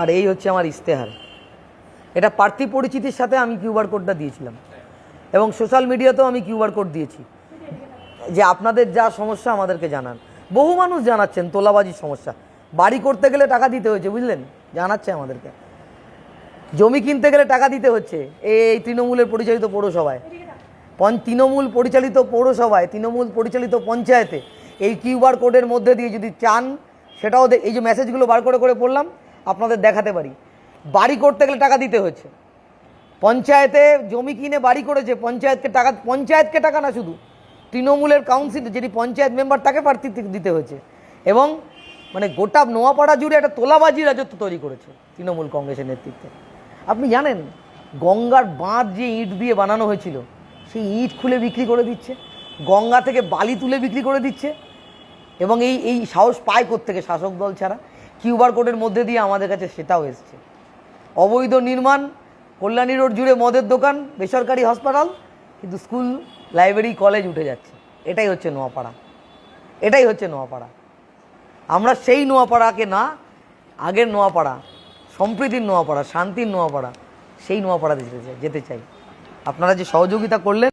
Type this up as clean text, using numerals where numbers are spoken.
আর এই হচ্ছে আমার ইশতেহার। এটা প্রার্থী পরিচিতির সাথে আমি কিউআর কোডটা দিয়েছিলাম এবং সোশ্যাল মিডিয়াতেও আমি কিউআর কোড দিয়েছি যে আপনাদের যা সমস্যা আমাদেরকে জানান। বহু মানুষ জানাচ্ছেন তোলাবাজির সমস্যা, বাড়ি করতে গেলে টাকা দিতে হয়েছে, বুঝলেন, জানাচ্ছে আমাদেরকে। জমি কিনতে গেলে টাকা দিতে হচ্ছে এই তৃণমূলের পরিচালিত পৌরসভায়, তৃণমূল পরিচালিত পৌরসভায়, তৃণমূল পরিচালিত পঞ্চায়েতে এই কিউআর কোডের মধ্যে দিয়ে যদি চান সেটাও এই যে মেসেজগুলো বার করে করে পড়লাম আপনাদের দেখাতে পারি। বাড়ি করতে গেলে টাকা দিতে হচ্ছে, পঞ্চায়েতে জমি কিনে বাড়ি করেছে পঞ্চায়েতকে টাকা না, শুধু তৃণমূলের কাউন্সিল যিনি পঞ্চায়েত মেম্বার তাকে প্রার্থী দিতে হয়েছে। এবং মানে গোটা নোয়াপাড়া জুড়ে একটা তোলাবাজি রাজত্ব তৈরি করেছে তৃণমূল কংগ্রেসের নেতৃত্বে। আপনি জানেন গঙ্গার বাঁধ যে ইট দিয়ে বানানো হয়েছিল সেই ইট খুলে বিক্রি করে দিচ্ছে, গঙ্গা থেকে বালি তুলে বিক্রি করে দিচ্ছে। এবং এই সাহস পায় কোত্থেকে? শাসক দল ছাড়া। কিউআর কোডের মধ্যে দিয়ে আমাদের কাছে সেটাও এসছে। অবৈধ নির্মাণ, কল্যাণী রোড জুড়ে মদের দোকান, বেসরকারি হাসপাতাল, কিন্তু স্কুল, লাইব্রেরি, কলেজ উঠে যাচ্ছে। এটাই হচ্ছে নোয়াপাড়া, এটাই হচ্ছে নোয়াপাড়া। আমরা সেই নোয়াপাড়াকে না, আগের নোয়াপাড়া, সম্প্রীতির নোয়াপাড়া, শান্তির নোয়াপাড়া, সেই নোয়াপাড়াতে যেতে চাই। আপনারা যে সহযোগিতা করলেন